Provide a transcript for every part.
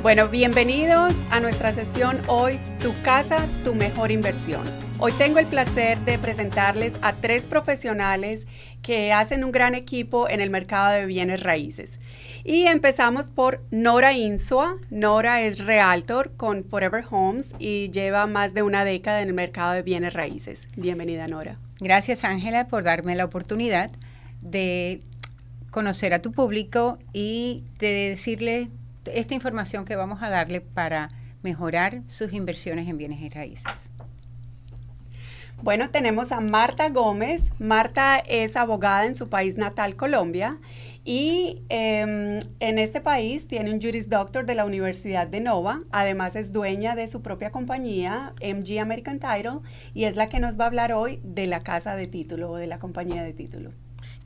Bueno, bienvenidos a nuestra sesión hoy, Tu casa, tu mejor inversión. Hoy tengo el placer de presentarles a 3 profesionales que hacen un gran equipo en el mercado de bienes raíces. Y empezamos por Nora Insua. Nora es realtor con Forever Homes y lleva más de una década en el mercado de bienes raíces. Bienvenida, Nora. Gracias, Ángela, por darme la oportunidad de conocer a tu público y de decirle esta información que vamos a darle para mejorar sus inversiones en bienes raíces. Bueno, tenemos a Marta Gómez. Marta es abogada en su país natal, Colombia, y en este país tiene un Juris Doctor de la Universidad de Nova. Además es dueña de su propia compañía, MG American Title, y es la que nos va a hablar hoy de la casa de título o de la compañía de título.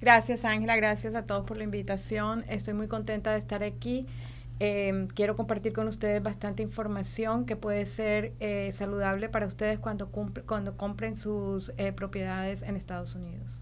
Gracias, Ángela. Gracias a todos por la invitación. Estoy muy contenta de estar aquí. Quiero compartir con ustedes bastante información que puede ser saludable para ustedes cuando compren sus propiedades en Estados Unidos.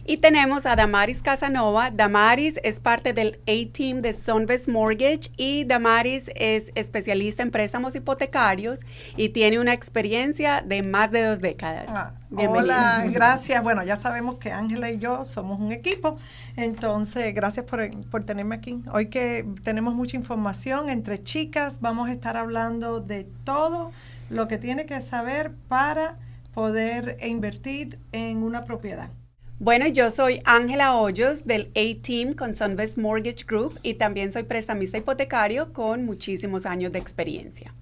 Y tenemos a Damaris Casanova. Damaris es parte del A-Team de Sunvest Mortgage y Damaris es especialista en préstamos hipotecarios y tiene una experiencia de más de 2 décadas. Hola, gracias. Bueno, ya sabemos que Ángela y yo somos un equipo, entonces gracias por tenerme aquí. Hoy que tenemos mucha información entre chicas, vamos a estar hablando de todo lo que tiene que saber para poder invertir en una propiedad. Bueno, yo soy Ángela Hoyos del A-Team con Sunvest Mortgage Group y también soy prestamista hipotecario con muchísimos años de experiencia.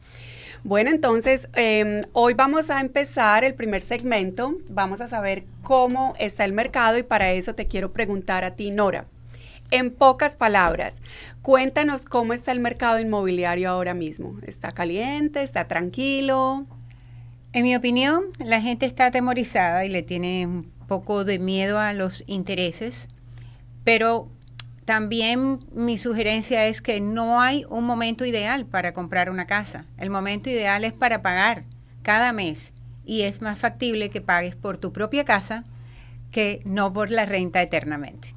Bueno, entonces hoy vamos a empezar el primer segmento. Vamos a saber cómo está el mercado y para eso te quiero preguntar a ti, Nora. En pocas palabras, cuéntanos cómo está el mercado inmobiliario ahora mismo. ¿Está caliente? ¿Está tranquilo? En mi opinión, la gente está atemorizada y le tiene un poco de miedo a los intereses, pero también mi sugerencia es que no hay un momento ideal para comprar una casa. El momento ideal es para pagar cada mes y es más factible que pagues por tu propia casa que no por la renta eternamente.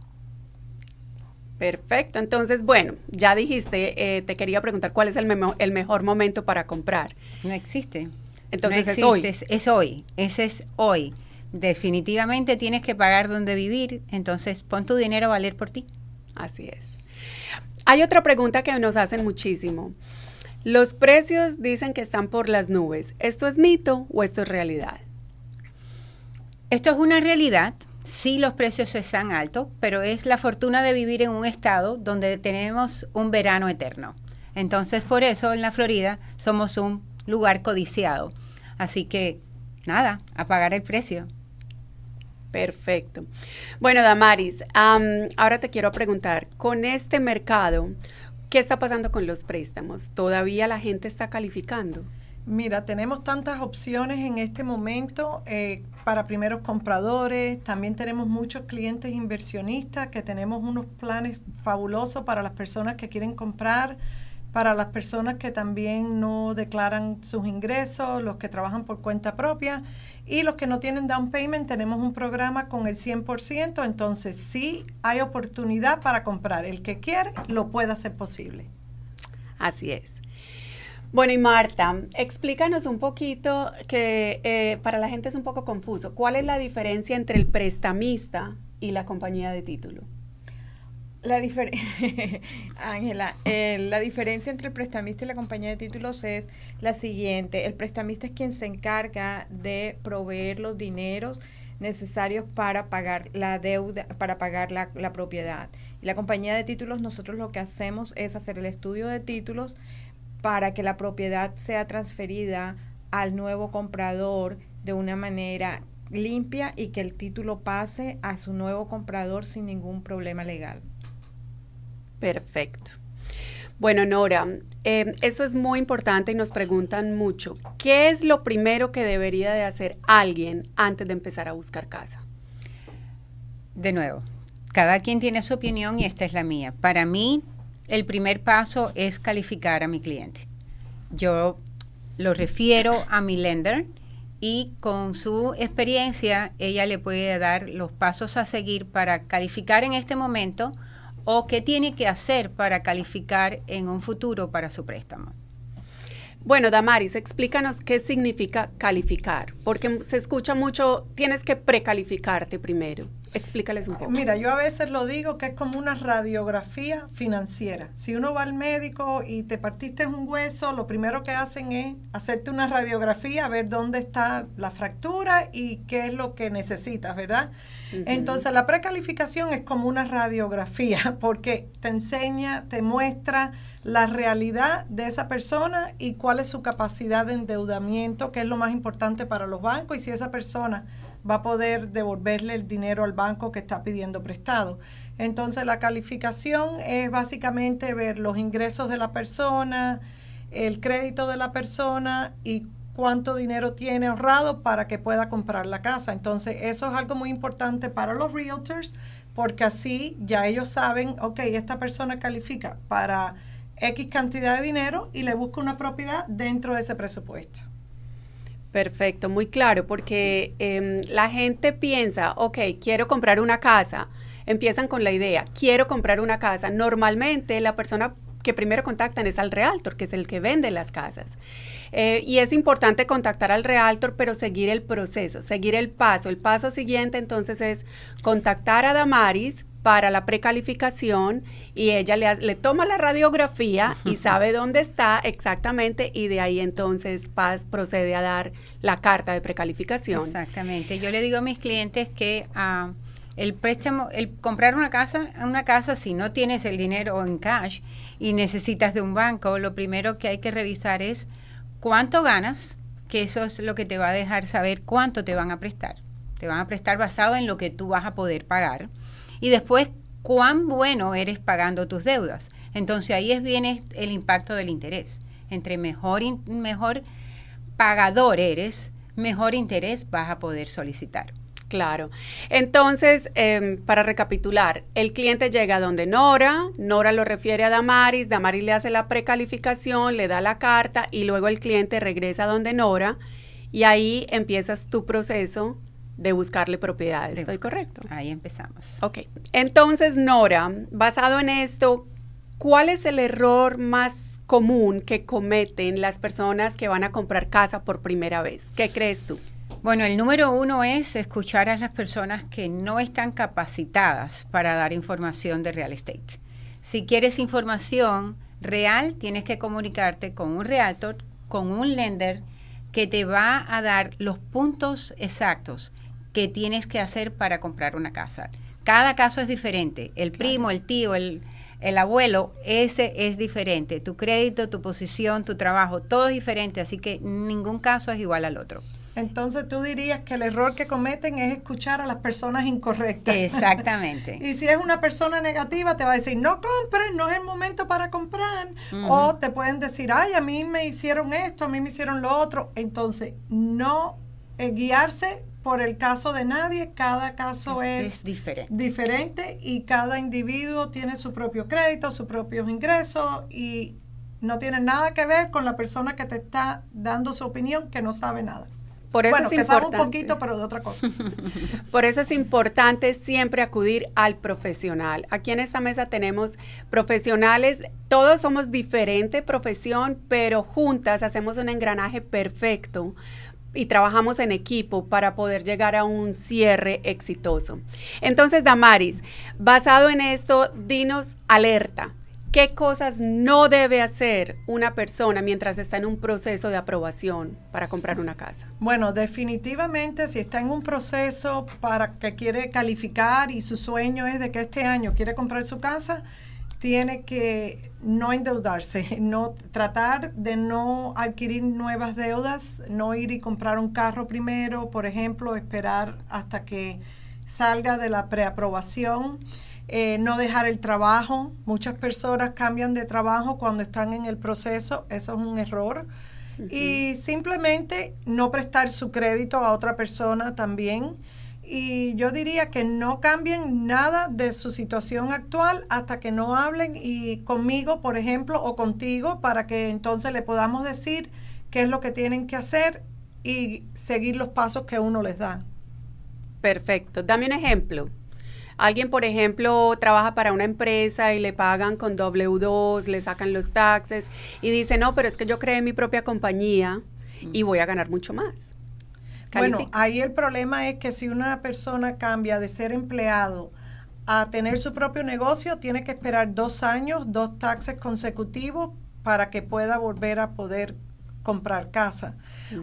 Perfecto. Entonces, bueno, ya dijiste, te quería preguntar cuál es el mejor momento para comprar. No existe. Entonces no es hoy. Es hoy. Ese es hoy. Definitivamente tienes que pagar donde vivir, entonces pon tu dinero a valer por ti. Así es. Hay otra pregunta que nos hacen muchísimo. Los precios dicen que están por las nubes. ¿Esto es mito o esto es realidad? Esto es una realidad. Sí, los precios están altos, pero es la fortuna de vivir en un estado donde tenemos un verano eterno. Entonces, por eso en la Florida somos un lugar codiciado. Así que, nada, a pagar el precio. Perfecto. Bueno, Damaris, ahora te quiero preguntar, con este mercado, ¿qué está pasando con los préstamos? ¿Todavía la gente está calificando? Mira, tenemos tantas opciones en este momento para primeros compradores. También tenemos muchos clientes inversionistas que tenemos unos planes fabulosos para las personas que quieren comprar, para las personas que también no declaran sus ingresos, los que trabajan por cuenta propia y los que no tienen down payment. Tenemos un programa con el 100%, entonces sí hay oportunidad para comprar. El que quiere lo puede hacer posible. Así es. Bueno, y Marta, explícanos un poquito que para la gente es un poco confuso. ¿Cuál es la diferencia entre el prestamista y la compañía de título? Ángela, la diferencia entre el prestamista y la compañía de títulos es la siguiente. El prestamista es quien se encarga de proveer los dineros necesarios para pagar la deuda, para pagar la propiedad. Y la compañía de títulos, nosotros lo que hacemos es hacer el estudio de títulos para que la propiedad sea transferida al nuevo comprador de una manera limpia y que el título pase a su nuevo comprador sin ningún problema legal. Perfecto. Bueno, Nora, esto es muy importante y nos preguntan mucho. ¿Qué es lo primero que debería de hacer alguien antes de empezar a buscar casa? De nuevo, cada quien tiene su opinión y esta es la mía. Para mí, el primer paso es calificar a mi cliente. Yo lo refiero a mi lender y con su experiencia ella le puede dar los pasos a seguir para calificar en este momento o qué tiene que hacer para calificar en un futuro para su préstamo. Bueno, Damaris, explícanos qué significa calificar, porque se escucha mucho, tienes que precalificarte primero. Explícales un poco. Mira, yo a veces lo digo que es como una radiografía financiera. Si uno va al médico y te partiste un hueso, lo primero que hacen es hacerte una radiografía, a ver dónde está la fractura y qué es lo que necesitas, ¿verdad? Entonces, la precalificación es como una radiografía porque te enseña, te muestra la realidad de esa persona y cuál es su capacidad de endeudamiento, que es lo más importante para los bancos, y si esa persona va a poder devolverle el dinero al banco que está pidiendo prestado. Entonces, la calificación es básicamente ver los ingresos de la persona, el crédito de la persona y cuánto dinero tiene ahorrado para que pueda comprar la casa. Entonces, eso es algo muy importante para los realtors, porque así ya ellos saben, ok, esta persona califica para X cantidad de dinero y le busca una propiedad dentro de ese presupuesto. Perfecto, muy claro, porque la gente piensa, ok, quiero comprar una casa, empiezan con la idea, quiero comprar una casa. Normalmente la persona que primero contactan es al realtor, que es el que vende las casas. Y es importante contactar al realtor, pero seguir el proceso, seguir el paso. El paso siguiente entonces es contactar a Damaris para la precalificación y ella le toma la radiografía y sabe dónde está exactamente y de ahí entonces procede a dar la carta de precalificación. Exactamente. Yo le digo a mis clientes que el préstamo, el comprar una casa, si no tienes el dinero en cash y necesitas de un banco, lo primero que hay que revisar es cuánto ganas, que eso es lo que te va a dejar saber cuánto te van a prestar. Te van a prestar basado en lo que tú vas a poder pagar. Y después, cuán bueno eres pagando tus deudas. Entonces, ahí viene el impacto del interés. Entre mejor pagador eres, mejor interés vas a poder solicitar. Claro. Entonces, para recapitular, el cliente llega donde Nora lo refiere a Damaris le hace la precalificación, le da la carta y luego el cliente regresa donde Nora y ahí empiezas tu proceso de buscarle propiedades. ¿Estoy correcto? Ahí empezamos. Ok. Entonces, Nora, basado en esto, ¿cuál es el error más común que cometen las personas que van a comprar casa por primera vez? ¿Qué crees tú? Bueno, el número 1 es escuchar a las personas que no están capacitadas para dar información de real estate. Si quieres información real, tienes que comunicarte con un realtor, con un lender que te va a dar los puntos exactos que tienes que hacer para comprar una casa. Cada caso es diferente. El primo, el tío, el abuelo, ese es diferente. Tu crédito, tu posición, tu trabajo, todo es diferente, así que ningún caso es igual al otro. Entonces tú dirías que el error que cometen es escuchar a las personas incorrectas. Exactamente. Y si es una persona negativa, te va a decir, no compres, no es el momento para comprar. O te pueden decir, ay, a mí me hicieron esto, a mí me hicieron lo otro. Entonces, no guiarse por el caso de nadie, cada caso es diferente y cada individuo tiene su propio crédito, sus propios ingresos y no tiene nada que ver con la persona que te está dando su opinión que no sabe nada. Por eso es que importante. sabe un poquito, pero de otra cosa. Por eso es importante siempre acudir al profesional. Aquí en esta mesa tenemos profesionales, todos somos diferente profesión, pero juntas hacemos un engranaje perfecto y trabajamos en equipo para poder llegar a un cierre exitoso. Entonces, Damaris, basado en esto, dinos alerta. ¿Qué cosas no debe hacer una persona mientras está en un proceso de aprobación para comprar una casa? Bueno, definitivamente si está en un proceso para que quiere calificar y su sueño es de que este año quiere comprar su casa, tiene que no endeudarse, no tratar de no adquirir nuevas deudas, no ir y comprar un carro primero, por ejemplo, esperar hasta que salga de la preaprobación. No dejar el trabajo. Muchas personas cambian de trabajo cuando están en el proceso. Eso es un error. Y simplemente no prestar su crédito a otra persona también. Y yo diría que no cambien nada de su situación actual hasta que no hablen y conmigo, por ejemplo, o contigo, para que entonces le podamos decir qué es lo que tienen que hacer y seguir los pasos que uno les da. Perfecto. Dame un ejemplo. Alguien, por ejemplo, trabaja para una empresa y le pagan con W2, le sacan los taxes y dice, no, pero es que yo creé mi propia compañía y voy a ganar mucho más. Bueno, ¿Califica? ahí el problema es que si una persona cambia de ser empleado a tener su propio negocio, tiene que esperar 2 años, 2 taxes consecutivos para que pueda volver a poder comprar casa.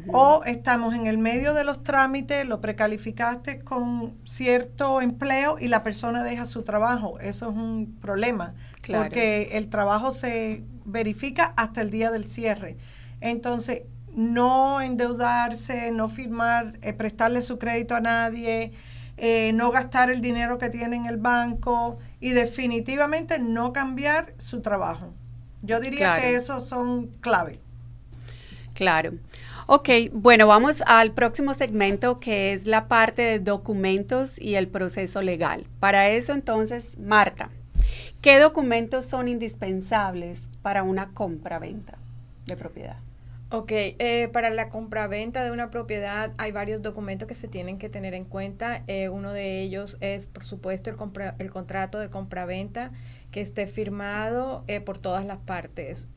O estamos en el medio de los trámites, lo precalificaste con cierto empleo y la persona deja su trabajo. Eso es un problema, Claro. porque el trabajo se verifica hasta el día del cierre. Entonces, no endeudarse, no firmar, prestarle su crédito a nadie, no gastar el dinero que tiene en el banco y definitivamente no cambiar su trabajo. Yo diría Claro. que esos son clave. Claro. Ok, bueno, vamos al próximo segmento que es la parte de documentos y el proceso legal. Para eso entonces, Marta, ¿qué documentos son indispensables para una compra-venta de propiedad? Ok, para la compraventa de una propiedad hay varios documentos que se tienen que tener en cuenta. Uno de ellos es, por supuesto, el contrato de compraventa que esté firmado por todas las partes.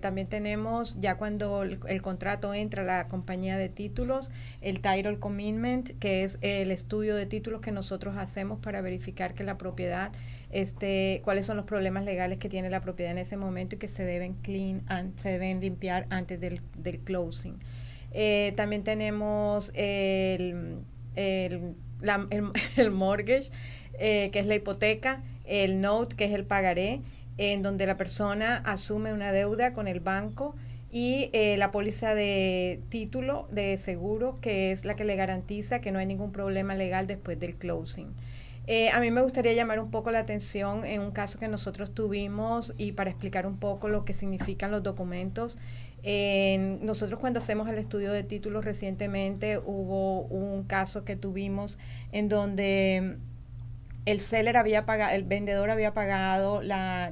También tenemos, ya cuando el contrato entra a la compañía de títulos, el Title Commitment, que es el estudio de títulos que nosotros hacemos para verificar que la propiedad cuáles son los problemas legales que tiene la propiedad en ese momento y que se deben se deben limpiar antes del closing. También tenemos el mortgage, que es la hipoteca, el note, que es el pagaré, en donde la persona asume una deuda con el banco, y la póliza de título de seguro, que es la que le garantiza que no hay ningún problema legal después del closing. A mí me gustaría llamar un poco la atención en un caso que nosotros tuvimos y para explicar un poco lo que significan los documentos. Nosotros cuando hacemos el estudio de títulos recientemente hubo un caso que tuvimos en donde el seller había pagado, el vendedor había pagado,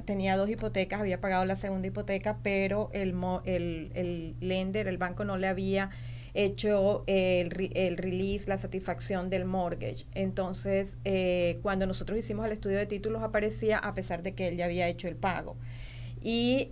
tenía 2 hipotecas, había pagado la segunda hipoteca, pero el lender, el banco, no le había hecho el release, la satisfacción del mortgage. Entonces, cuando nosotros hicimos el estudio de títulos aparecía a pesar de que él ya había hecho el pago. Y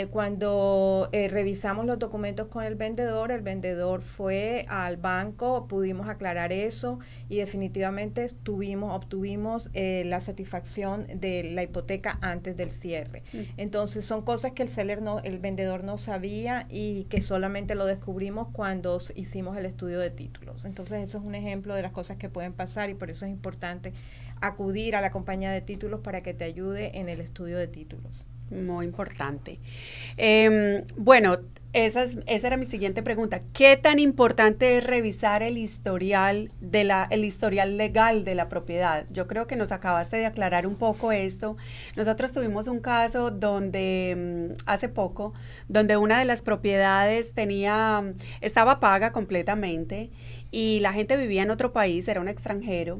cuando revisamos los documentos con el vendedor fue al banco, pudimos aclarar eso y definitivamente obtuvimos la satisfacción de la hipoteca antes del cierre. Entonces son cosas que el vendedor no sabía y que solamente lo descubrimos cuando hicimos el estudio de títulos. Entonces eso es un ejemplo de las cosas que pueden pasar y por eso es importante acudir a la compañía de títulos para que te ayude en el estudio de títulos. Muy importante. Bueno, esa era mi siguiente pregunta. ¿Qué tan importante es revisar el historial legal de la propiedad? Yo creo que nos acabaste de aclarar un poco esto. Nosotros tuvimos un caso donde hace poco, donde una de las propiedades estaba paga completamente y la gente vivía en otro país, era un extranjero.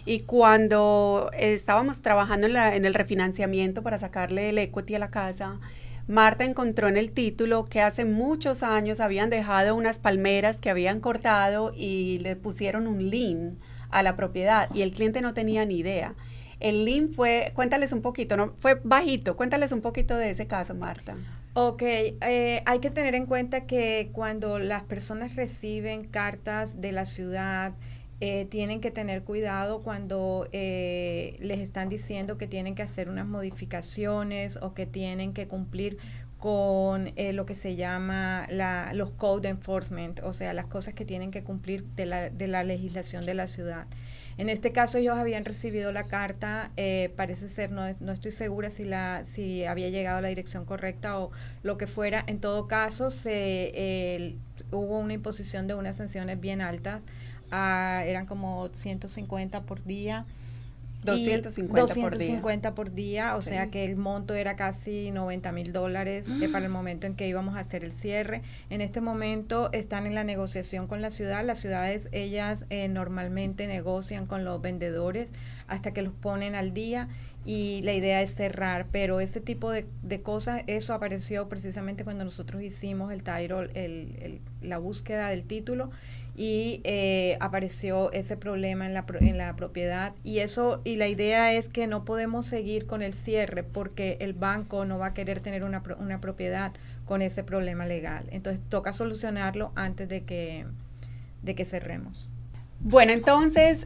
Y cuando estábamos trabajando en el refinanciamiento para sacarle el equity a la casa, Marta encontró en el título que hace muchos años habían dejado unas palmeras que habían cortado y le pusieron un lien a la propiedad y el cliente no tenía ni idea. El lien cuéntales un poquito, ¿no? Fue bajito, cuéntales un poquito de ese caso, Marta. Ok, hay que tener en cuenta que cuando las personas reciben cartas de la ciudad, tienen que tener cuidado cuando les están diciendo que tienen que hacer unas modificaciones o que tienen que cumplir con lo que se llama los code enforcement, o sea, las cosas que tienen que cumplir de la legislación de la ciudad. En este caso ellos habían recibido la carta, parece ser, no estoy segura si había llegado a la dirección correcta o lo que fuera. En todo caso, hubo una imposición de unas sanciones bien altas. Eran como 150 por día. 250 por día, o sea que el monto era casi $90,000 para el momento en que íbamos a hacer el cierre. En este momento están en la negociación con la ciudad. Las ciudades, ellas normalmente negocian con los vendedores hasta que los ponen al día y la idea es cerrar, pero ese tipo de cosas, eso apareció precisamente cuando nosotros hicimos el title, la búsqueda del título, y apareció ese problema en la propiedad, y la idea es que no podemos seguir con el cierre porque el banco no va a querer tener una propiedad con ese problema legal. Entonces toca solucionarlo antes de que cerremos. Bueno, entonces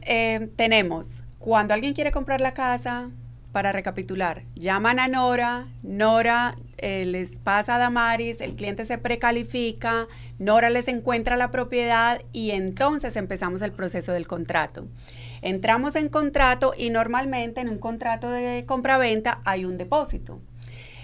tenemos, cuando alguien quiere comprar la casa, para recapitular, llaman a Nora, Nora les pasa a Damaris, el cliente se precalifica, Nora les encuentra la propiedad y entonces empezamos el proceso del contrato. Entramos en contrato y normalmente en un contrato de compraventa hay un depósito.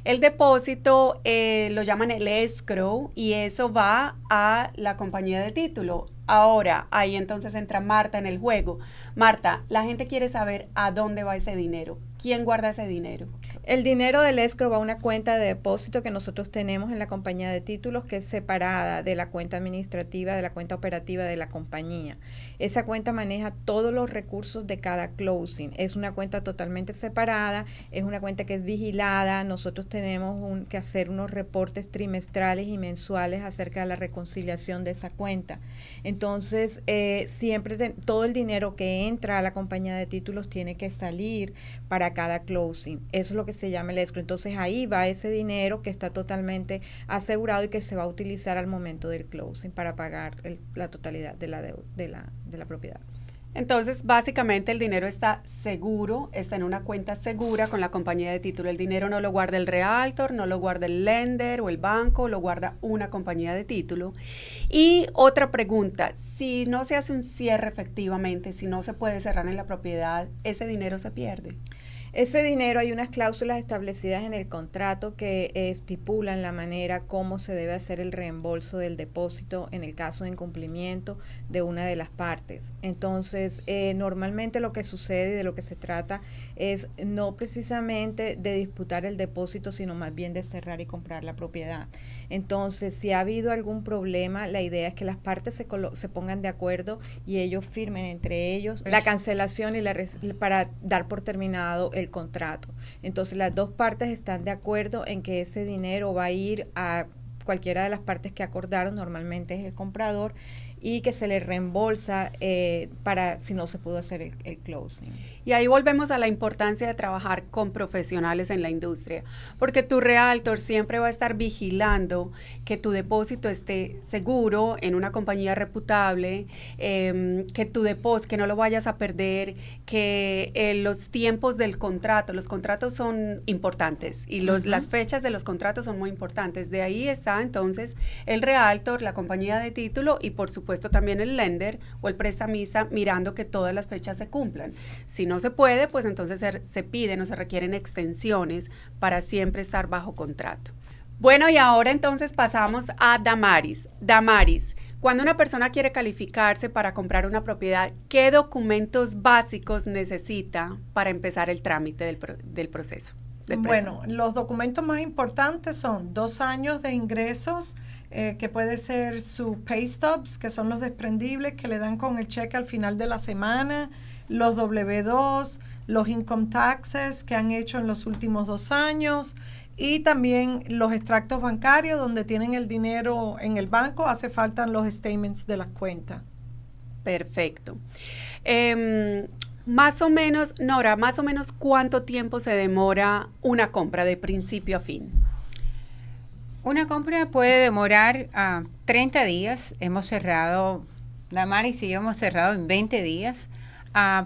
El depósito lo llaman el escrow y eso va a la compañía de título. Ahora, ahí entonces entra Marta en el juego. Marta, la gente quiere saber a dónde va ese dinero. ¿Quién guarda ese dinero? El dinero del escrow va a una cuenta de depósito que nosotros tenemos en la compañía de títulos, que es separada de la cuenta administrativa, de la cuenta operativa de la compañía. Esa cuenta maneja todos los recursos de cada closing. Es una cuenta totalmente separada, es una cuenta que es vigilada. Nosotros tenemos que hacer unos reportes trimestrales y mensuales acerca de la reconciliación de esa cuenta. Entonces, siempre todo el dinero que entra a la compañía de títulos tiene que salir para cada closing. Eso es lo que se llama el escrow. Entonces ahí va ese dinero que está totalmente asegurado y que se va a utilizar al momento del closing para pagar la totalidad de la propiedad. Entonces, básicamente el dinero está seguro, está en una cuenta segura con la compañía de título. El dinero no lo guarda el realtor, no lo guarda el lender o el banco, lo guarda una compañía de título. Y otra pregunta, si no se hace un cierre efectivamente, si no se puede cerrar en la propiedad, ¿ese dinero se pierde? Ese dinero, hay unas cláusulas establecidas en el contrato que estipulan la manera cómo se debe hacer el reembolso del depósito en el caso de incumplimiento de una de las partes. Entonces, normalmente lo que sucede y de lo que se trata es no precisamente de disputar el depósito, sino más bien de cerrar y comprar la propiedad. Entonces, si ha habido algún problema, la idea es que las partes se pongan de acuerdo y ellos firmen entre ellos la cancelación y para dar por terminado el contrato. Entonces, las dos partes están de acuerdo en que ese dinero va a ir a cualquiera de las partes que acordaron, normalmente es el comprador, y que se le reembolsa para si no se pudo hacer el closing. Y ahí volvemos a la importancia de trabajar con profesionales en la industria, porque tu realtor siempre va a estar vigilando que tu depósito esté seguro en una compañía reputable, que no lo vayas a perder, que los tiempos del contrato, los contratos son importantes y las fechas de los contratos son muy importantes. De ahí está entonces el realtor, la compañía de título y por supuesto también el lender o el prestamista mirando que todas las fechas se cumplan. Si no se puede, pues entonces se piden o se requieren extensiones para siempre estar bajo contrato. Bueno, y ahora entonces pasamos a Damaris. Damaris, cuando una persona quiere calificarse para comprar una propiedad, ¿qué documentos básicos necesita para empezar el trámite del proceso? Bueno, los documentos más importantes son 2 años de ingresos, que puede ser su pay stubs, que son los desprendibles que le dan con el cheque al final de la semana, los W2, los income taxes que han hecho en los últimos 2 años y también los extractos bancarios donde tienen el dinero en el banco, hace falta los statements de las cuentas. Perfecto. Más o menos, Nora, ¿cuánto tiempo se demora una compra de principio a fin? Una compra puede demorar 30 días. Hemos cerrado, Damaris y yo hemos cerrado en 20 días,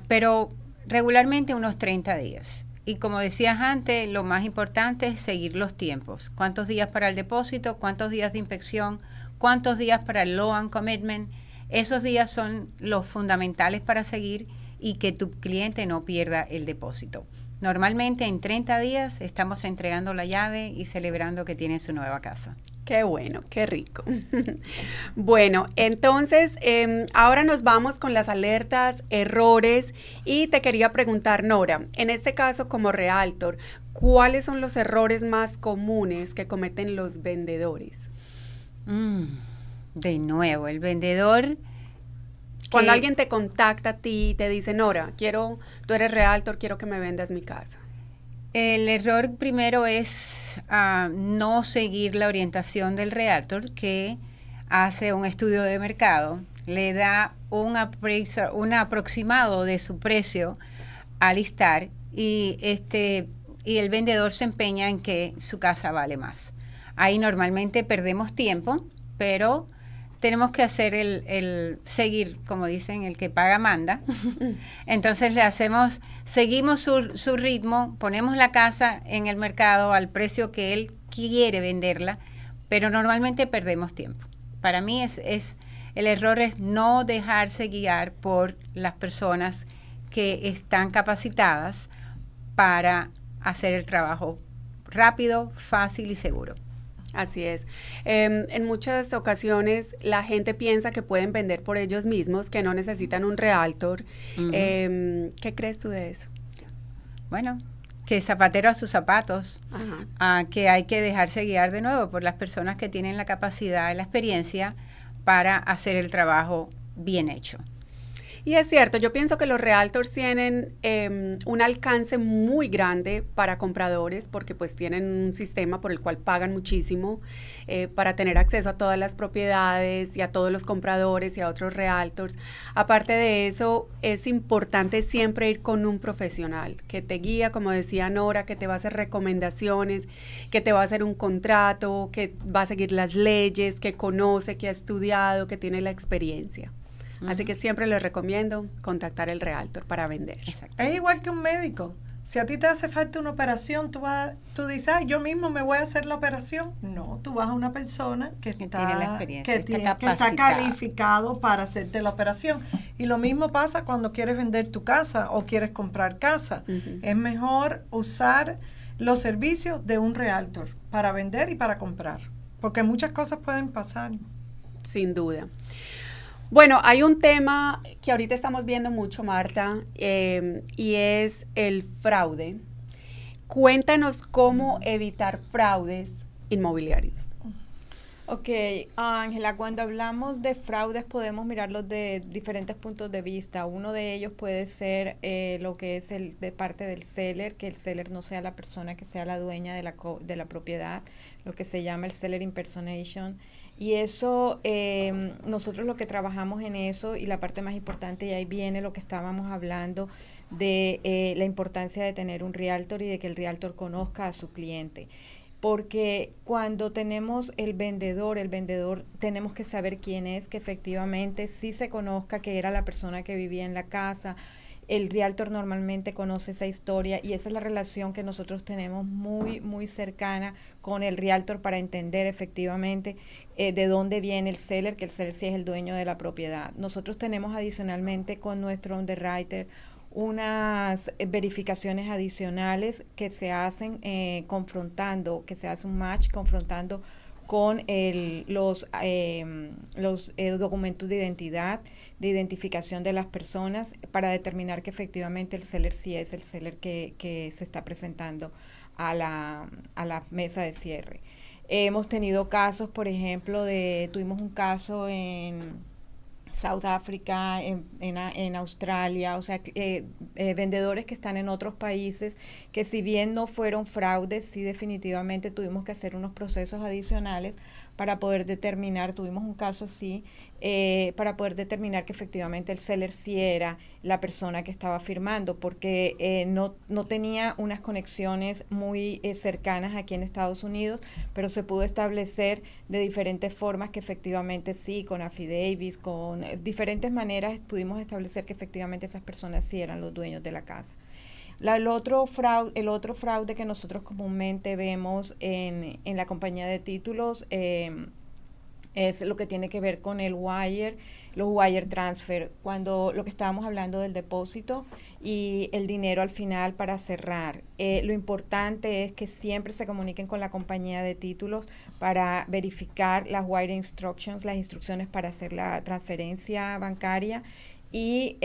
pero regularmente unos 30 días. Y como decías antes, lo más importante es seguir los tiempos. ¿Cuántos días para el depósito? ¿Cuántos días de inspección? ¿Cuántos días para el loan commitment? Esos días son los fundamentales para seguir y que tu cliente no pierda el depósito. Normalmente en 30 días estamos entregando la llave y celebrando que tiene su nueva casa. Qué bueno, qué rico. Bueno, entonces ahora nos vamos con las alertas, errores y te quería preguntar, Nora, en este caso como realtor, ¿cuáles son los errores más comunes que cometen los vendedores? De nuevo, el vendedor... Cuando alguien te contacta a ti y te dice, Nora, tú eres realtor, quiero que me vendas mi casa. El error primero es no seguir la orientación del realtor, que hace un estudio de mercado, le da un aproximado de su precio al listar y el vendedor se empeña en que su casa vale más. Ahí normalmente perdemos tiempo, pero tenemos que hacer el seguir, como dicen, el que paga manda. Entonces seguimos su ritmo, ponemos la casa en el mercado al precio que él quiere venderla, pero normalmente perdemos tiempo. Para mí el error es no dejarse guiar por las personas que están capacitadas para hacer el trabajo rápido, fácil y seguro. Así es. En muchas ocasiones la gente piensa que pueden vender por ellos mismos, que no necesitan un realtor. Uh-huh. ¿Qué crees tú de eso? Bueno, que zapatero a sus zapatos, que hay que dejarse guiar de nuevo por las personas que tienen la capacidad y la experiencia para hacer el trabajo bien hecho. Y es cierto, yo pienso que los realtors tienen un alcance muy grande para compradores porque pues tienen un sistema por el cual pagan muchísimo para tener acceso a todas las propiedades y a todos los compradores y a otros realtors. Aparte de eso, es importante siempre ir con un profesional que te guía, como decía Nora, que te va a hacer recomendaciones, que te va a hacer un contrato, que va a seguir las leyes, que conoce, que ha estudiado, que tiene la experiencia. Así que siempre les recomiendo contactar al realtor para vender. Exacto. Es igual que un médico. Si a ti te hace falta una operación, tú dices, yo mismo me voy a hacer la operación. No, tú vas a una persona que tiene la experiencia, que está calificado para hacerte la operación. Y lo mismo pasa cuando quieres vender tu casa o quieres comprar casa. Uh-huh. Es mejor usar los servicios de un realtor para vender y para comprar, porque muchas cosas pueden pasar. Sin duda. Bueno, hay un tema que ahorita estamos viendo mucho, Marta, y es el fraude. Cuéntanos cómo evitar fraudes inmobiliarios. Ok, Ángela, cuando hablamos de fraudes podemos mirarlos de diferentes puntos de vista. Uno de ellos puede ser lo que es de parte del seller, que el seller no sea la persona que sea la dueña de la propiedad, lo que se llama el seller impersonation. Y eso, nosotros lo que trabajamos en eso, y la parte más importante, y ahí viene lo que estábamos hablando de la importancia de tener un realtor y de que el realtor conozca a su cliente. Porque cuando tenemos el vendedor tenemos que saber quién es, que efectivamente sí se conozca que era la persona que vivía en la casa. El realtor normalmente conoce esa historia y esa es la relación que nosotros tenemos muy, muy cercana con el realtor para entender efectivamente de dónde viene el seller, que el seller sí es el dueño de la propiedad. Nosotros tenemos adicionalmente con nuestro underwriter unas verificaciones adicionales que se hacen que se hace un match confrontando con los documentos de identidad, de identificación de las personas para determinar que efectivamente el seller sí es el seller que se está presentando a la mesa de cierre. Hemos tenido casos, por ejemplo, tuvimos un caso en South Africa, en Australia, o sea, vendedores que están en otros países que si bien no fueron fraudes, sí definitivamente tuvimos que hacer unos procesos adicionales para poder determinar, tuvimos un caso así, para poder determinar que efectivamente el seller sí era la persona que estaba firmando, porque no tenía unas conexiones muy cercanas aquí en Estados Unidos, pero se pudo establecer de diferentes formas que efectivamente sí, con affidavits, con diferentes maneras pudimos establecer que efectivamente esas personas sí eran los dueños de la casa. El otro fraude que nosotros comúnmente vemos en la compañía de títulos es lo que tiene que ver con los wire transfer, cuando lo que estábamos hablando del depósito y el dinero al final para cerrar. Lo importante es que siempre se comuniquen con la compañía de títulos para verificar las wire instructions, las instrucciones para hacer la transferencia bancaria. Y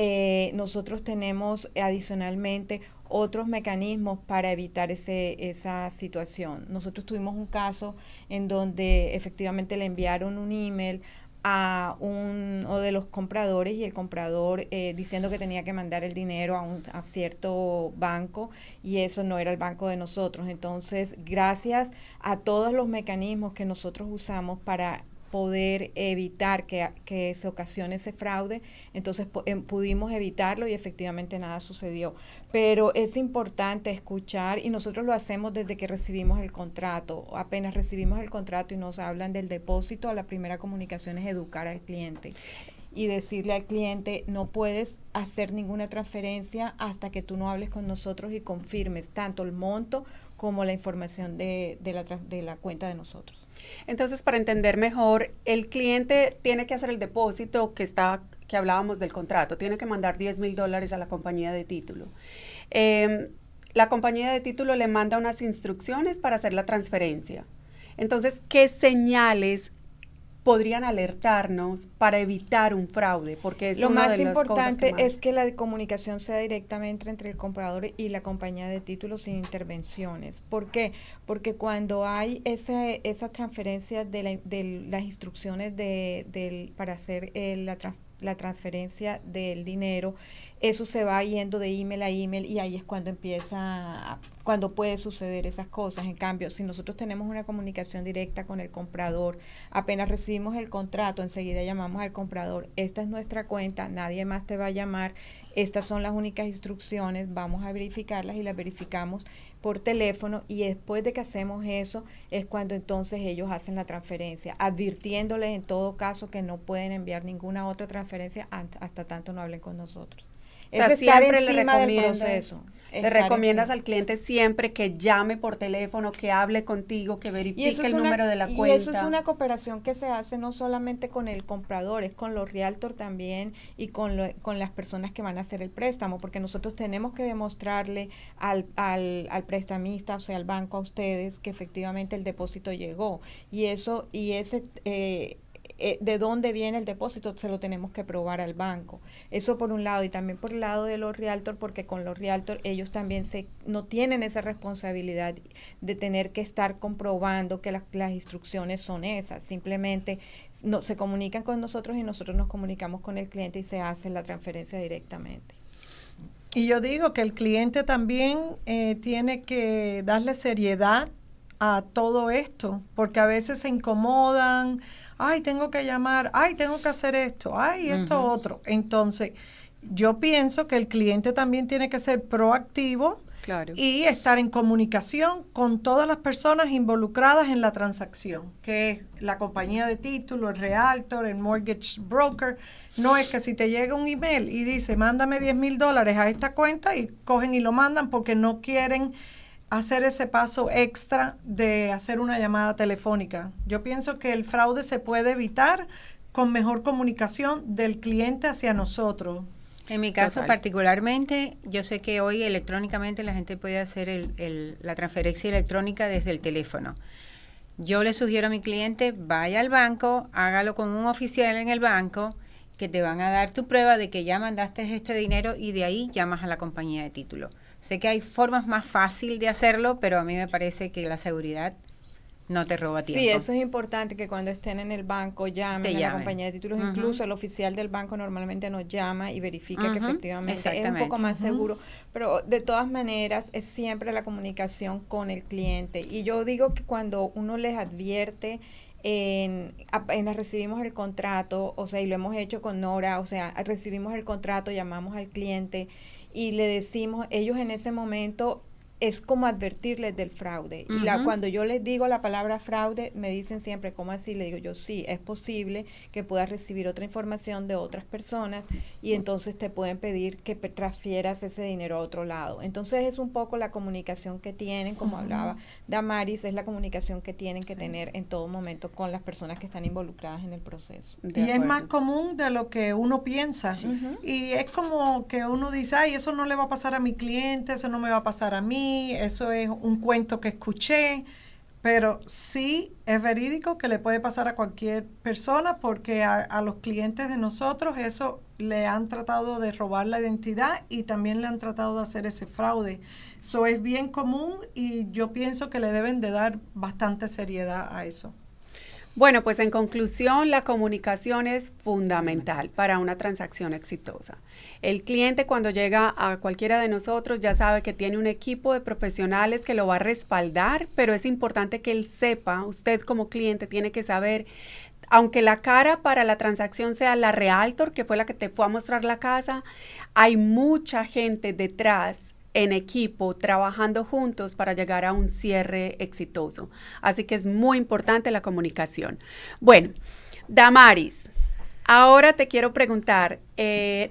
nosotros tenemos adicionalmente otros mecanismos para evitar esa situación. Nosotros tuvimos un caso en donde efectivamente le enviaron un email a uno de los compradores y el comprador diciendo que tenía que mandar el dinero a cierto banco y eso no era el banco de nosotros. Entonces, gracias a todos los mecanismos que nosotros usamos para poder evitar que se ocasione ese fraude, entonces pudimos evitarlo y efectivamente nada sucedió. Pero es importante escuchar y nosotros lo hacemos desde que recibimos el contrato. Apenas recibimos el contrato y nos hablan del depósito, la primera comunicación es educar al cliente y decirle al cliente, no puedes hacer ninguna transferencia hasta que tú no hables con nosotros y confirmes tanto el monto como la información de la cuenta de nosotros. Entonces, para entender mejor, el cliente tiene que hacer el depósito que hablábamos del contrato, tiene que mandar $10,000 a la compañía de título. La compañía de título le manda unas instrucciones para hacer la transferencia. Entonces, ¿qué señales podrían alertarnos para evitar un fraude? Porque es lo una más de las importante cosas es que la comunicación sea directamente entre el comprador y la compañía de títulos sin intervenciones. ¿Por qué? Porque cuando hay esa transferencia de las instrucciones para hacer la transferencia del dinero, eso se va yendo de email a email y ahí es cuando puede suceder esas cosas. En cambio, si nosotros tenemos una comunicación directa con el comprador, apenas recibimos el contrato, enseguida llamamos al comprador, esta es nuestra cuenta, nadie más te va a llamar, estas son las únicas instrucciones, vamos a verificarlas y las verificamos por teléfono y después de que hacemos eso es cuando entonces ellos hacen la transferencia, advirtiéndoles en todo caso que no pueden enviar ninguna otra transferencia hasta tanto no hablen con nosotros. O sea, es estar siempre encima del proceso. Le recomiendas al cliente siempre que llame por teléfono, que hable contigo, que verifique el número de la cuenta. Y eso es una cooperación que se hace no solamente con el comprador, es con los realtor también y con las personas que van a hacer el préstamo, porque nosotros tenemos que demostrarle al prestamista, o sea, al banco, a ustedes, que efectivamente el depósito llegó. De dónde viene el depósito se lo tenemos que probar al banco. Eso por un lado, y también por el lado de los realtor, porque con los realtor ellos también no tienen esa responsabilidad de tener que estar comprobando que las instrucciones son esas. Simplemente se comunican con nosotros y nosotros nos comunicamos con el cliente y se hace la transferencia directamente. Y yo digo que el cliente también tiene que darle seriedad a todo esto, porque a veces se incomodan, ay, tengo que llamar, ay, tengo que hacer esto, ay, esto otro. Entonces, yo pienso que el cliente también tiene que ser proactivo y estar en comunicación con todas las personas involucradas en la transacción, que es la compañía de título, el realtor, el mortgage broker. No es que si te llega un email y dice, mándame $10,000 a esta cuenta y cogen y lo mandan porque no quieren hacer ese paso extra de hacer una llamada telefónica. Yo pienso que el fraude se puede evitar con mejor comunicación del cliente hacia nosotros. En mi caso particularmente, yo sé que hoy electrónicamente la gente puede hacer la transferencia electrónica desde el teléfono. Yo le sugiero a mi cliente, vaya al banco, hágalo con un oficial en el banco, que te van a dar tu prueba de que ya mandaste este dinero y de ahí llamas a la compañía de título. Sé que hay formas más fáciles de hacerlo, pero a mí me parece que la seguridad no te roba tiempo. Sí, eso es importante, que cuando estén en el banco llamen a la compañía de títulos. Incluso el oficial del banco normalmente nos llama y verifica que efectivamente es un poco más seguro. Pero de todas maneras es siempre la comunicación con el cliente. Y yo digo que cuando uno les advierte, apenas recibimos el contrato, o sea, y lo hemos hecho con Nora, o sea, recibimos el contrato, llamamos al cliente y le decimos, ellos en ese momento es como advertirles del fraude. Y cuando yo les digo la palabra fraude, me dicen siempre, ¿cómo así? Le digo yo, sí, es posible que puedas recibir otra información de otras personas y entonces te pueden pedir que transfieras ese dinero a otro lado. Entonces es un poco la comunicación que tienen, como hablaba Damaris, es la comunicación que tienen que tener en todo momento con las personas que están involucradas en el proceso. Y es más común de lo que uno piensa. Y es como que uno dice, ay, eso no le va a pasar a mi cliente, eso no me va a pasar a mí, eso es un cuento que escuché, pero sí es verídico que le puede pasar a cualquier persona, porque a los clientes de nosotros eso le han tratado de robar la identidad y también le han tratado de hacer ese fraude. Eso es bien común y yo pienso que le deben de dar bastante seriedad a eso. Bueno, pues en conclusión, la comunicación es fundamental para una transacción exitosa. El cliente cuando llega a cualquiera de nosotros ya sabe que tiene un equipo de profesionales que lo va a respaldar, pero es importante que él sepa, usted como cliente tiene que saber, aunque la cara para la transacción sea la realtor, que fue la que te fue a mostrar la casa, hay mucha gente detrás en equipo, trabajando juntos para llegar a un cierre exitoso. Así que es muy importante la comunicación. Bueno, Damaris, ahora te quiero preguntar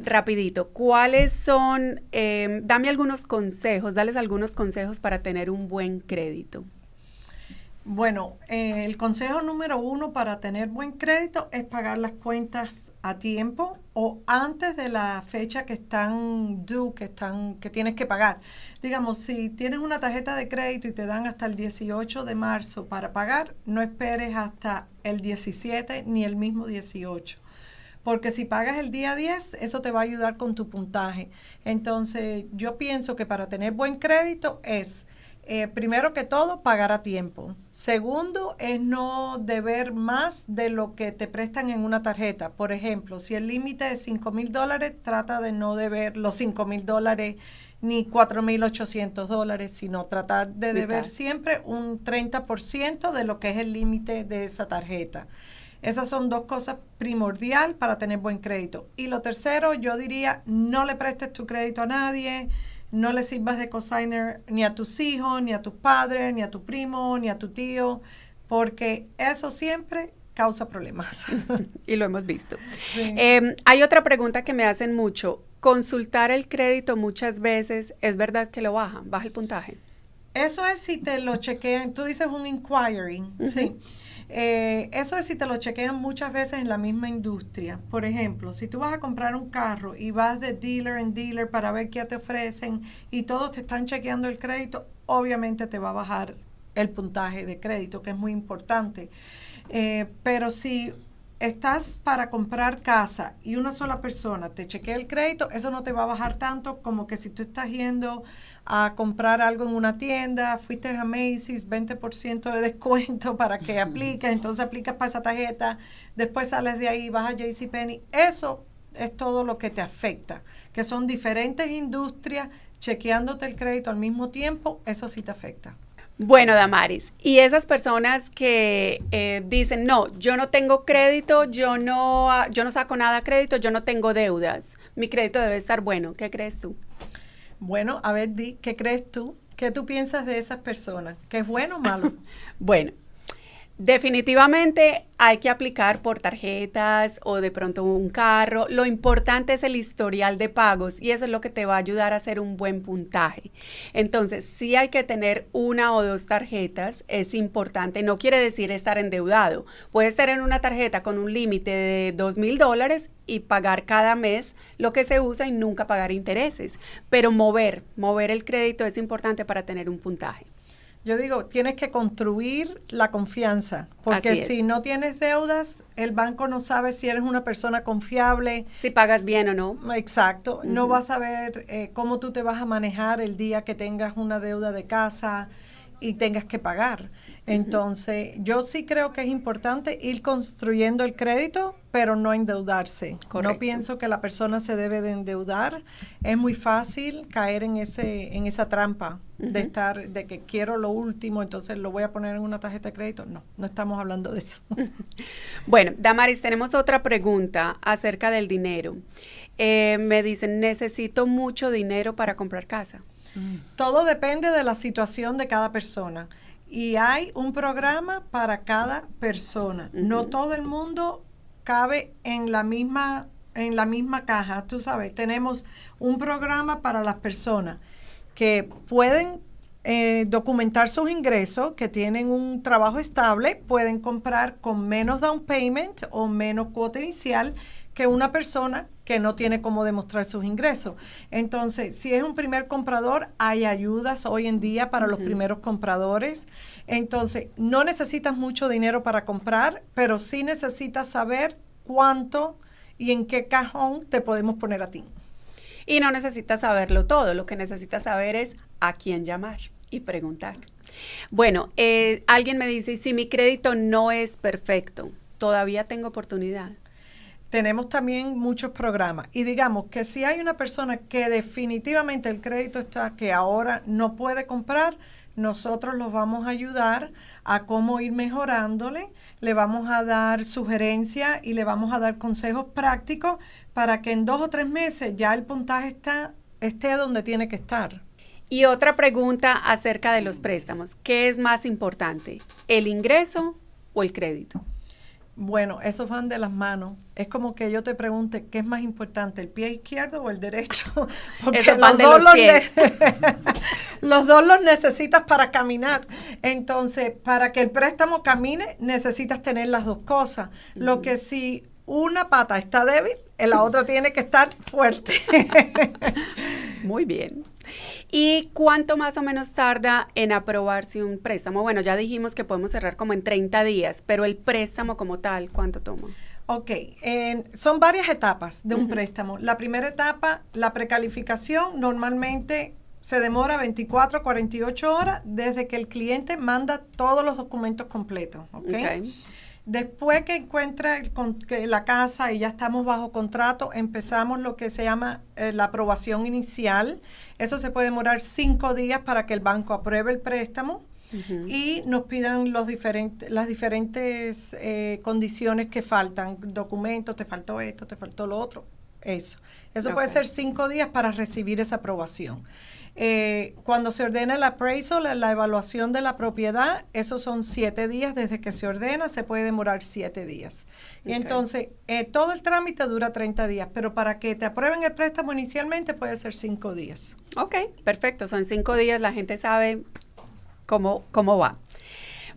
rapidito, ¿cuáles son, dame algunos consejos, dales algunos consejos para tener un buen crédito? Bueno, el consejo número 1 para tener buen crédito es pagar las cuentas a tiempo o antes de la fecha que están due, que tienes que pagar. Digamos, si tienes una tarjeta de crédito y te dan hasta el 18 de marzo para pagar, no esperes hasta el 17 ni el mismo 18. Porque si pagas el día 10, eso te va a ayudar con tu puntaje. Entonces, yo pienso que para tener buen crédito es... primero que todo, pagar a tiempo. Segundo, es no deber más de lo que te prestan en una tarjeta. Por ejemplo, si el límite es $5,000, trata de no deber los $5,000 ni $4,800, sino tratar de deber siempre un 30% de lo que es el límite de esa tarjeta. Esas son dos cosas primordiales para tener buen crédito. Y lo tercero, yo diría, no le prestes tu crédito a nadie. No le sirvas de cosigner ni a tus hijos, ni a tus padres, ni a tu primo, ni a tu tío, porque eso siempre causa problemas. Y lo hemos visto. Sí. Hay otra pregunta que me hacen mucho. Consultar el crédito muchas veces, ¿es verdad que lo baja el puntaje? Eso es si te lo chequean, tú dices un inquiry, sí. Eso es si te lo chequean muchas veces en la misma industria. Por ejemplo, si tú vas a comprar un carro y vas de dealer en dealer para ver qué te ofrecen y todos te están chequeando el crédito, obviamente te va a bajar el puntaje de crédito, que es muy importante. Pero si estás para comprar casa y una sola persona te chequea el crédito, eso no te va a bajar tanto como que si tú estás yendo a comprar algo en una tienda, fuiste a Macy's, 20% de descuento para que apliques, entonces aplicas para esa tarjeta, después sales de ahí, vas a JCPenney. Eso es todo lo que te afecta, que son diferentes industrias chequeándote el crédito al mismo tiempo, eso sí te afecta. Bueno, Damaris, y esas personas que dicen, no, yo no tengo crédito, yo no saco nada de crédito, yo no tengo deudas, mi crédito debe estar bueno, ¿qué crees tú? Bueno, a ver, ¿qué crees tú? ¿Qué tú piensas de esas personas? ¿Que es bueno o malo? Bueno, definitivamente hay que aplicar por tarjetas o de pronto un carro. Lo importante es el historial de pagos y eso es lo que te va a ayudar a hacer un buen puntaje. Entonces, sí hay que tener una o dos tarjetas, es importante. No quiere decir estar endeudado. Puedes tener una tarjeta con un límite de $2,000 y pagar cada mes lo que se usa y nunca pagar intereses. Pero mover el crédito es importante para tener un puntaje. Yo digo, tienes que construir la confianza, porque si no tienes deudas, el banco no sabe si eres una persona confiable. Si pagas bien o no. Exacto, no vas a ver cómo tú te vas a manejar el día que tengas una deuda de casa y tengas que pagar. Entonces, yo sí creo que es importante ir construyendo el crédito, pero no endeudarse. Correcto. No pienso que la persona se debe de endeudar. Es muy fácil caer en esa trampa de que quiero lo último, entonces lo voy a poner en una tarjeta de crédito. No estamos hablando de eso. Bueno, Damaris, tenemos otra pregunta acerca del dinero. Me dicen, necesito mucho dinero para comprar casa. Todo depende de la situación de cada persona. Y hay un programa para cada persona. No todo el mundo cabe en la misma caja. Tú sabes, tenemos un programa para las personas que pueden documentar sus ingresos, que tienen un trabajo estable, pueden comprar con menos down payment o menos cuota inicial que una persona que no tiene cómo demostrar sus ingresos. Entonces, si es un primer comprador, hay ayudas hoy en día para los primeros compradores. Entonces, no necesitas mucho dinero para comprar, pero sí necesitas saber cuánto y en qué cajón te podemos poner a ti. Y no necesitas saberlo todo, lo que necesitas saber es a quién llamar y preguntar. Bueno, alguien me dice, si mi crédito no es perfecto, ¿todavía tengo oportunidad? Tenemos también muchos programas y digamos que si hay una persona que definitivamente el crédito está que ahora no puede comprar, nosotros los vamos a ayudar a cómo ir mejorándole, le vamos a dar sugerencias y le vamos a dar consejos prácticos para que en 2 o 3 meses ya el puntaje esté donde tiene que estar. Y otra pregunta acerca de los préstamos, ¿qué es más importante, el ingreso o el crédito? Bueno, esos van de las manos. Es como que yo te pregunte, ¿qué es más importante, el pie izquierdo o el derecho? Porque Esos van de los pies. Los dos los necesitas para caminar. Entonces, para que el préstamo camine, necesitas tener las dos cosas. Lo que si una pata está débil, la otra tiene que estar fuerte. Muy bien. ¿Y cuánto más o menos tarda en aprobarse un préstamo? Bueno, ya dijimos que podemos cerrar como en 30 días, pero el préstamo como tal, ¿cuánto toma? Ok, son varias etapas de un préstamo. La primera etapa, la precalificación, normalmente se demora 24 a 48 horas desde que el cliente manda todos los documentos completos. Okay. Después que encuentra la casa y ya estamos bajo contrato, empezamos lo que se llama la aprobación inicial. Eso se puede demorar 5 días para que el banco apruebe el préstamo y nos pidan las diferentes condiciones que faltan, documentos, te faltó esto, te faltó lo otro, eso. Eso puede ser 5 días para recibir esa aprobación. Cuando se ordena el appraisal, la evaluación de la propiedad, esos son 7 días desde que se ordena, se puede demorar 7 días. Y entonces, todo el trámite dura 30 días, pero para que te aprueben el préstamo inicialmente puede ser 5 días. Ok, perfecto, son 5 días, la gente sabe cómo va.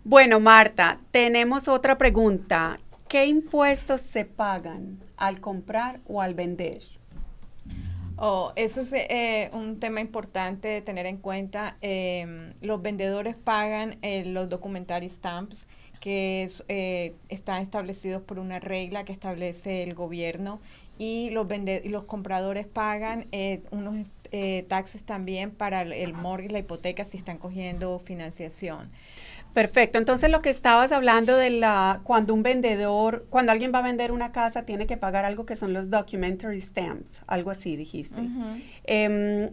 Bueno, Marta, tenemos otra pregunta. ¿Qué impuestos se pagan al comprar o al vender? Eso es un tema importante de tener en cuenta. Los vendedores pagan los documentary stamps que están establecidos por una regla que establece el gobierno y los compradores pagan unos taxes también para el mortgage, la hipoteca, si están cogiendo financiación. Perfecto, entonces lo que estabas hablando de cuando cuando alguien va a vender una casa, tiene que pagar algo que son los documentary stamps, algo así dijiste.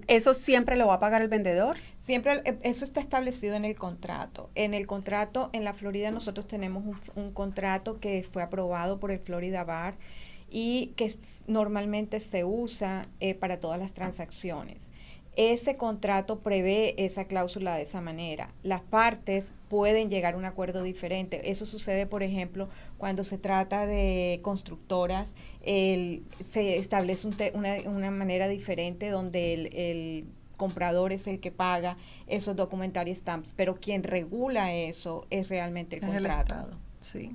¿Eso siempre lo va a pagar el vendedor? Siempre, eso está establecido en el contrato. En el contrato, en la Florida nosotros tenemos un contrato que fue aprobado por el Florida Bar y que normalmente se usa para todas las transacciones. Ese contrato prevé esa cláusula de esa manera. Las partes pueden llegar a un acuerdo diferente. Eso sucede, por ejemplo, cuando se trata de constructoras, se establece una manera diferente donde el comprador es el que paga esos documentary stamps, pero quien regula eso es realmente el contrato. El Estado, sí.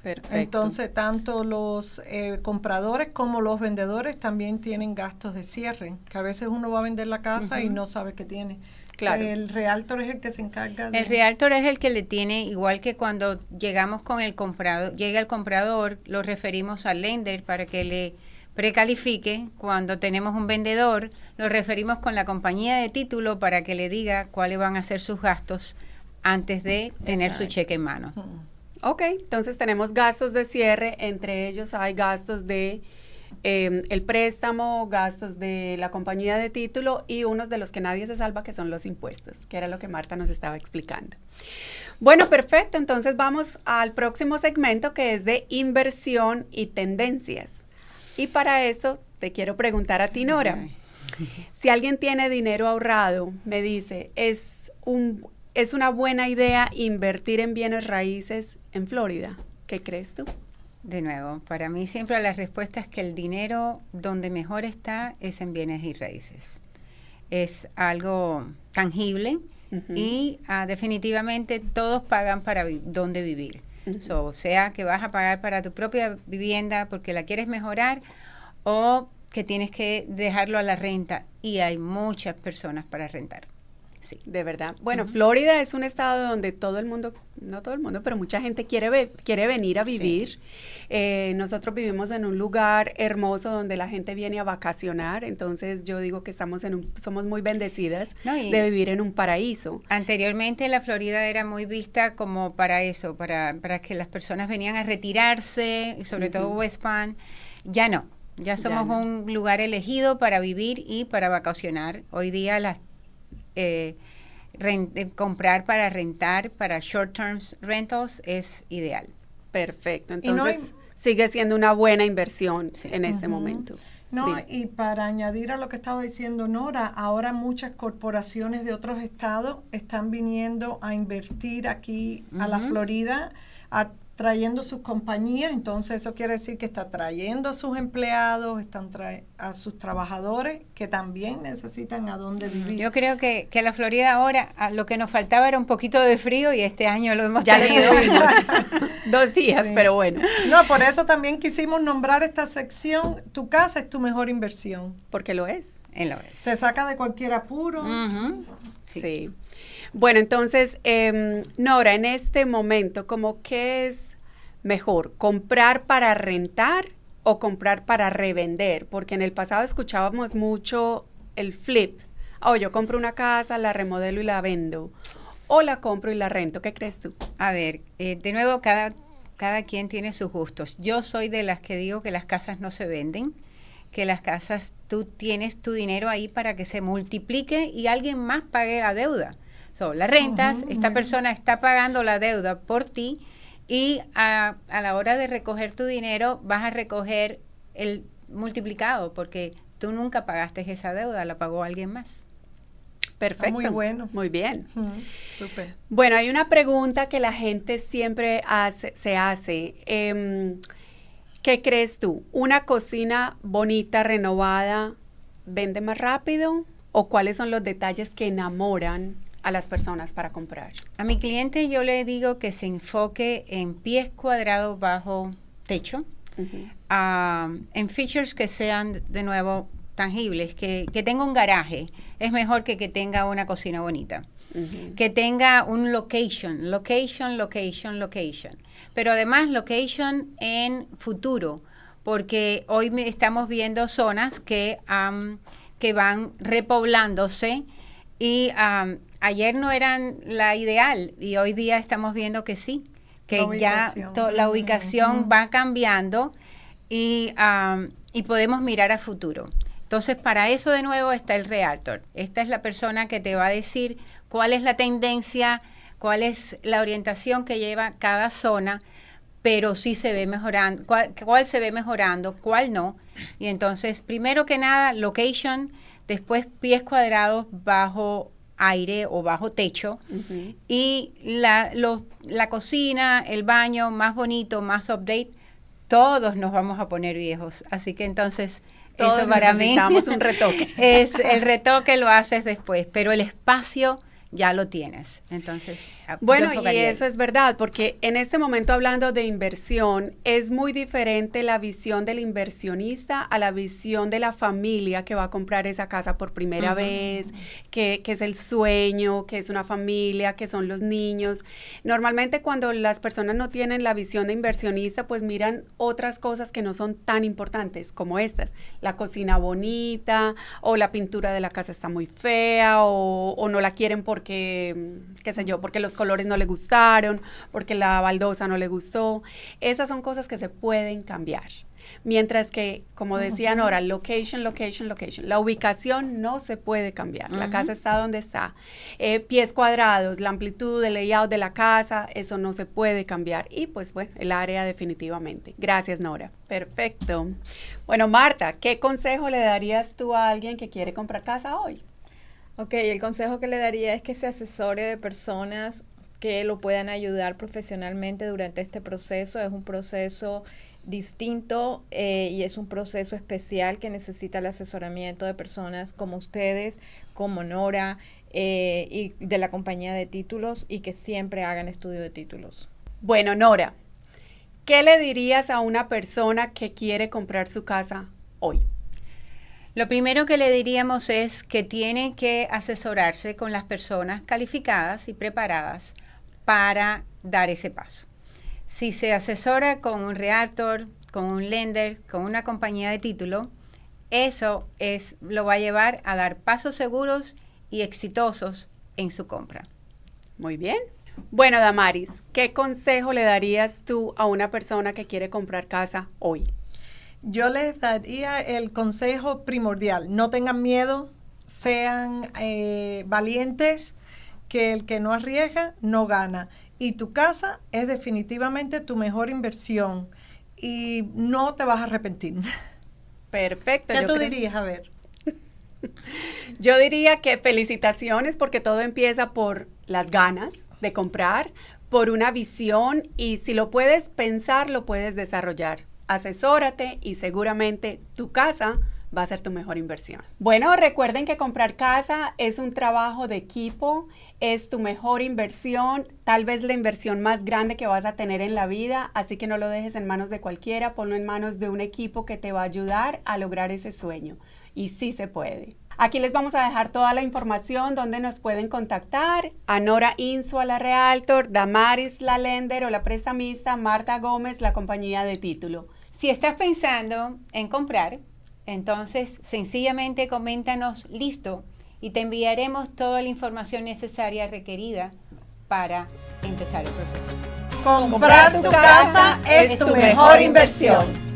Perfecto. Entonces, tanto los compradores como los vendedores también tienen gastos de cierre, que a veces uno va a vender la casa y no sabe que tiene. Claro. El realtor es el que se encarga El realtor es el que le tiene, igual que cuando llegamos con el comprador, llega el comprador, lo referimos al lender para que le precalifique. Cuando tenemos un vendedor, lo referimos con la compañía de título para que le diga cuáles van a ser sus gastos antes de tener su cheque en mano. Ok, entonces tenemos gastos de cierre, entre ellos hay gastos de el préstamo, gastos de la compañía de título y unos de los que nadie se salva, que son los impuestos, que era lo que Marta nos estaba explicando. Bueno, perfecto, entonces vamos al próximo segmento, que es de inversión y tendencias. Y para esto te quiero preguntar a ti, Nora. Si alguien tiene dinero ahorrado, me dice, ¿es una buena idea invertir en bienes raíces en Florida? ¿Qué crees tú? De nuevo, para mí siempre la respuesta es que el dinero donde mejor está es en bienes y raíces. Es algo tangible y definitivamente todos pagan para donde vivir. O sea, que vas a pagar para tu propia vivienda porque la quieres mejorar o que tienes que dejarlo a la renta, y hay muchas personas para rentar. Sí. De verdad. Bueno, Florida es un estado donde todo el mundo, no todo el mundo, pero mucha gente quiere venir a vivir. Sí. Nosotros vivimos en un lugar hermoso donde la gente viene a vacacionar, entonces yo digo que somos muy bendecidas de vivir en un paraíso. Anteriormente la Florida era muy vista como para eso, para que las personas venían a retirarse, y sobre todo West Palm. Ya no, ya somos un lugar elegido para vivir y para vacacionar. Hoy día comprar para rentar, para short term rentals es ideal. Perfecto, entonces sigue siendo una buena inversión en este momento. No, y para añadir a lo que estaba diciendo Nora, ahora muchas corporaciones de otros estados están viniendo a invertir aquí a la Florida, trayendo sus compañías, entonces eso quiere decir que está trayendo a sus empleados, a sus trabajadores que también necesitan a dónde vivir. Yo creo que la Florida ahora, lo que nos faltaba era un poquito de frío y este año lo hemos tenido. 2 días, sí. Pero bueno. No, por eso también quisimos nombrar esta sección, tu casa es tu mejor inversión. Porque lo es. Lo es. Te saca de cualquier apuro. Sí. Bueno, entonces, Nora, en este momento, ¿qué es mejor? ¿Comprar para rentar o comprar para revender? Porque en el pasado escuchábamos mucho el flip. Yo compro una casa, la remodelo y la vendo. O la compro y la rento. ¿Qué crees tú? A ver, de nuevo, cada quien tiene sus gustos. Yo soy de las que digo que las casas no se venden, que las casas, tú tienes tu dinero ahí para que se multiplique y alguien más pague la deuda. La rentas, esta persona está pagando la deuda por ti y a la hora de recoger tu dinero vas a recoger el multiplicado porque tú nunca pagaste esa deuda, la pagó alguien más. Perfecto. Muy bueno. Muy bien. Súper. Bueno, hay una pregunta que la gente siempre se hace. ¿Qué crees tú? ¿Una cocina bonita, renovada, vende más rápido? ¿O cuáles son los detalles que enamoran a las personas para comprar? A mi cliente yo le digo que se enfoque en pies cuadrados bajo techo, en features que sean de nuevo tangibles, que tenga un garaje, es mejor que tenga una cocina bonita, que tenga un location, pero además location en futuro, porque hoy estamos viendo zonas que van repoblándose y ayer no eran la ideal y hoy día estamos viendo que sí, que la ubicación va cambiando y podemos mirar a futuro. Entonces, para eso de nuevo está el Realtor. Esta es la persona que te va a decir cuál es la tendencia, cuál es la orientación que lleva cada zona, pero sí se ve mejorando, cuál se ve mejorando, cuál no. Y entonces, primero que nada, location, después pies cuadrados bajo aire o bajo techo, y la cocina, el baño más bonito, más update, todos nos vamos a poner viejos. Así que entonces, todos eso para mí necesitamos un retoque. Es el retoque lo haces después, pero el espacio ya lo tienes. Entonces, bueno, y eso es verdad, porque en este momento hablando de inversión, es muy diferente la visión del inversionista a la visión de la familia que va a comprar esa casa por primera vez, que es el sueño, que es una familia, que son los niños. Normalmente cuando las personas no tienen la visión de inversionista, pues miran otras cosas que no son tan importantes como estas. La cocina bonita, o la pintura de la casa está muy fea, o no la quieren porque, qué sé yo, porque los colores no le gustaron, porque la baldosa no le gustó. Esas son cosas que se pueden cambiar. Mientras que, como decía Nora, location. La ubicación no se puede cambiar. La casa está donde está. Pies cuadrados, la amplitud, el layout de la casa, eso no se puede cambiar. Y pues bueno, el área definitivamente. Gracias, Nora. Perfecto. Bueno, Marta, ¿qué consejo le darías tú a alguien que quiere comprar casa hoy? Ok, el consejo que le daría es que se asesore de personas que lo puedan ayudar profesionalmente durante este proceso. Es un proceso distinto y es un proceso especial que necesita el asesoramiento de personas como ustedes, como Nora y de la compañía de títulos, y que siempre hagan estudio de títulos. Bueno, Nora, ¿qué le dirías a una persona que quiere comprar su casa hoy? Lo primero que le diríamos es que tiene que asesorarse con las personas calificadas y preparadas para dar ese paso. Si se asesora con un realtor, con un lender, con una compañía de título, eso lo va a llevar a dar pasos seguros y exitosos en su compra. Muy bien. Bueno, Damaris, ¿qué consejo le darías tú a una persona que quiere comprar casa hoy? Yo les daría el consejo primordial: no tengan miedo, sean valientes, que el que no arriesga no gana. Y tu casa es definitivamente tu mejor inversión y no te vas a arrepentir. Perfecto. ¿Qué tú dirías? A ver. Yo diría que felicitaciones, porque todo empieza por las ganas de comprar, por una visión, y si lo puedes pensar, lo puedes desarrollar. Asesórate y seguramente tu casa va a ser tu mejor inversión. Bueno, recuerden que comprar casa es un trabajo de equipo, es tu mejor inversión, tal vez la inversión más grande que vas a tener en la vida, así que no lo dejes en manos de cualquiera, ponlo en manos de un equipo que te va a ayudar a lograr ese sueño. Y sí se puede. Aquí les vamos a dejar toda la información donde nos pueden contactar: a Nora Insua, la Realtor, Damaris, la Lender, o la prestamista Marta Gómez, la compañía de título. Si estás pensando en comprar, entonces sencillamente coméntanos listo y te enviaremos toda la información necesaria requerida para empezar el proceso. Comprar tu casa es tu mejor inversión.